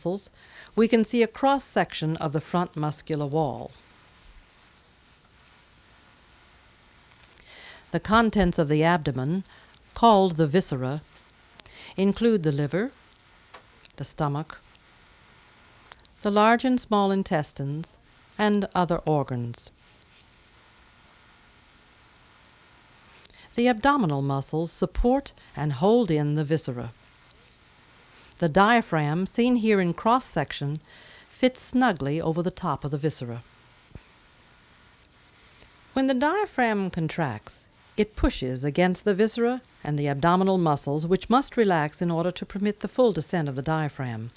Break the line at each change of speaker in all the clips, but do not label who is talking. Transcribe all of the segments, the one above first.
muscles, we can see a cross-section of the front muscular wall. The contents of the abdomen, called the viscera, include the liver, the stomach, the large and small intestines, and other organs. The abdominal muscles support and hold in the viscera. The diaphragm, seen here in cross-section, fits snugly over the top of the viscera. When the diaphragm contracts, it pushes against the viscera and the abdominal muscles, which must relax in order to permit the full descent of the diaphragm.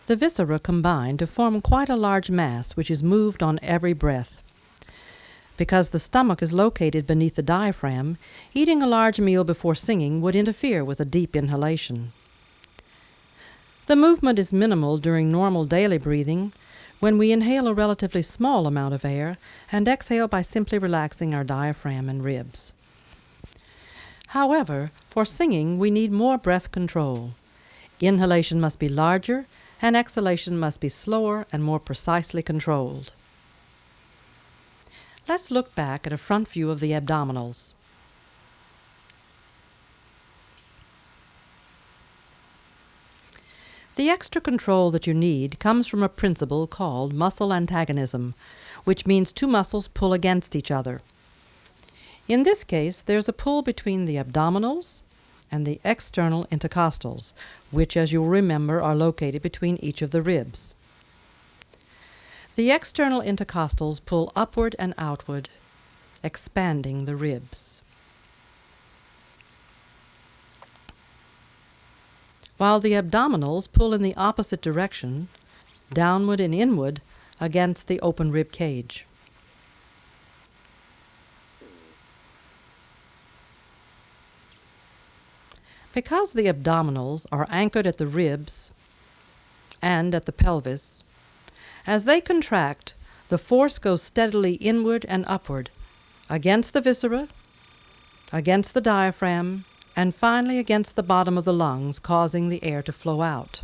The viscera combine to form quite a large mass which is moved on every breath. Because the stomach is located beneath the diaphragm, eating a large meal before singing would interfere with a deep inhalation. The movement is minimal during normal daily breathing, when we inhale a relatively small amount of air and exhale by simply relaxing our diaphragm and ribs. However, for singing, we need more breath control. Inhalation must be larger, and exhalation must be slower and more precisely controlled. Let's look back at a front view of the abdominals. The extra control that you need comes from a principle called muscle antagonism, which means two muscles pull against each other. In this case, there's a pull between the abdominals and the external intercostals, which, as you'll remember, are located between each of the ribs. The external intercostals pull upward and outward, expanding the ribs, while the abdominals pull in the opposite direction, downward and inward, against the open rib cage. Because the abdominals are anchored at the ribs and at the pelvis, as they contract, the force goes steadily inward and upward, against the viscera, against the diaphragm, and finally against the bottom of the lungs, causing the air to flow out.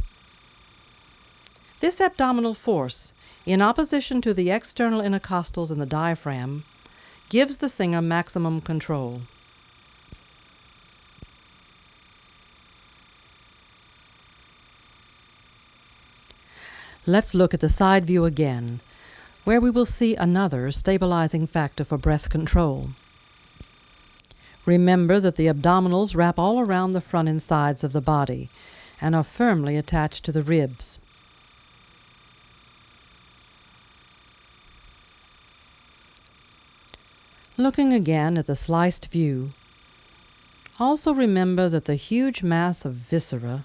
This abdominal force, in opposition to the external intercostals and the diaphragm, gives the singer maximum control. Let's look at the side view again, where we will see another stabilizing factor for breath control. Remember that the abdominals wrap all around the front and sides of the body and are firmly attached to the ribs. Looking again at the sliced view, also remember that the huge mass of viscera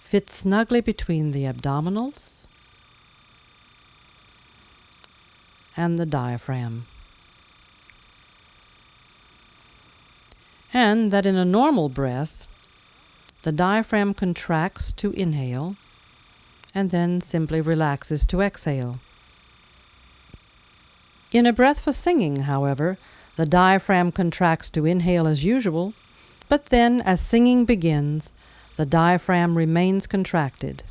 fits snugly between the abdominals and the diaphragm, and that in a normal breath, the diaphragm contracts to inhale and then simply relaxes to exhale. In a breath for singing, however, the diaphragm contracts to inhale as usual, but then as singing begins, the diaphragm remains contracted,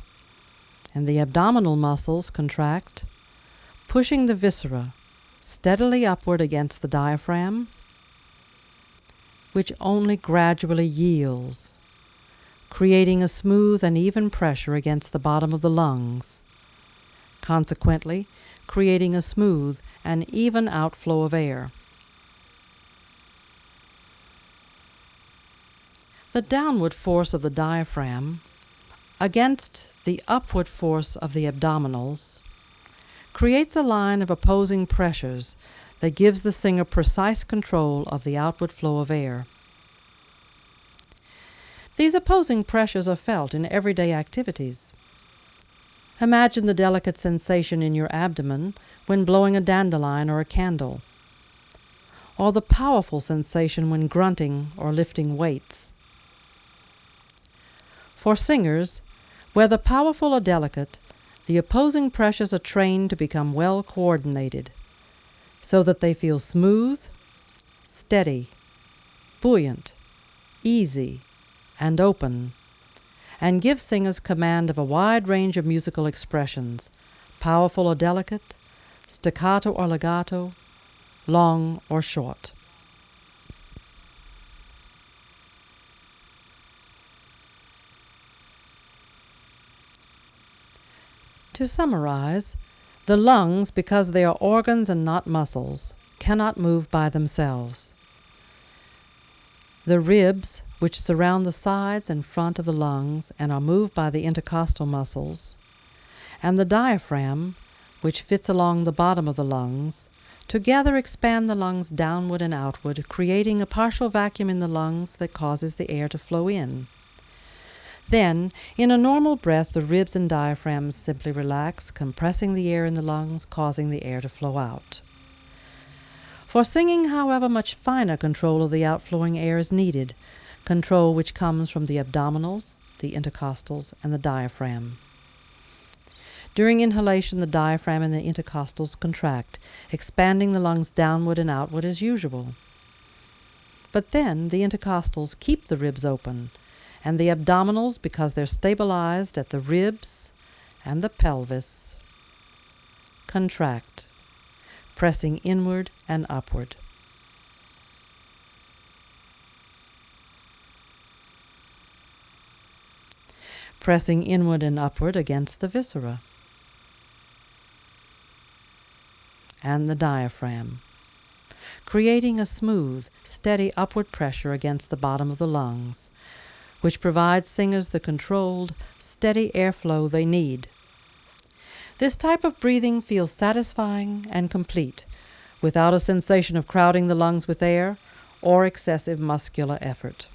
and the abdominal muscles contract, pushing the viscera steadily upward against the diaphragm, which only gradually yields, creating a smooth and even pressure against the bottom of the lungs, consequently creating a smooth and even outflow of air. The downward force of the diaphragm against the upward force of the abdominals creates a line of opposing pressures that gives the singer precise control of the outward flow of air. These opposing pressures are felt in everyday activities. Imagine the delicate sensation in your abdomen when blowing a dandelion or a candle, or the powerful sensation when grunting or lifting weights. For singers, whether powerful or delicate, the opposing pressures are trained to become well coordinated, so that they feel smooth, steady, buoyant, easy, and open, and give singers command of a wide range of musical expressions, powerful or delicate, staccato or legato, long or short. To summarize, the lungs, because they are organs and not muscles, cannot move by themselves. The ribs, which surround the sides and front of the lungs and are moved by the intercostal muscles, and the diaphragm, which fits along the bottom of the lungs, together expand the lungs downward and outward, creating a partial vacuum in the lungs that causes the air to flow in. Then, in a normal breath, the ribs and diaphragms simply relax, compressing the air in the lungs, causing the air to flow out. For singing, however, much finer control of the outflowing air is needed, control which comes from the abdominals, the intercostals, and the diaphragm. During inhalation, the diaphragm and the intercostals contract, expanding the lungs downward and outward as usual. But then the intercostals keep the ribs open, and the abdominals, because they're stabilized at the ribs and the pelvis, contract, pressing inward and upward. Pressing inward and upward against the viscera and the diaphragm, creating a smooth, steady upward pressure against the bottom of the lungs, which provides singers the controlled, steady airflow they need. This type of breathing feels satisfying and complete, without a sensation of crowding the lungs with air or excessive muscular effort.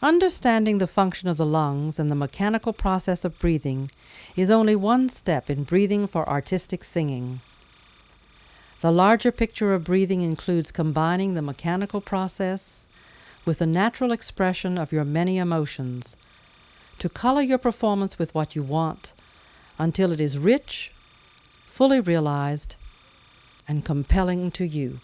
Understanding the function of the lungs and the mechanical process of breathing is only one step in breathing for artistic singing. The larger picture of breathing includes combining the mechanical process with the natural expression of your many emotions to color your performance with what you want until it is rich, fully realized, and compelling to you.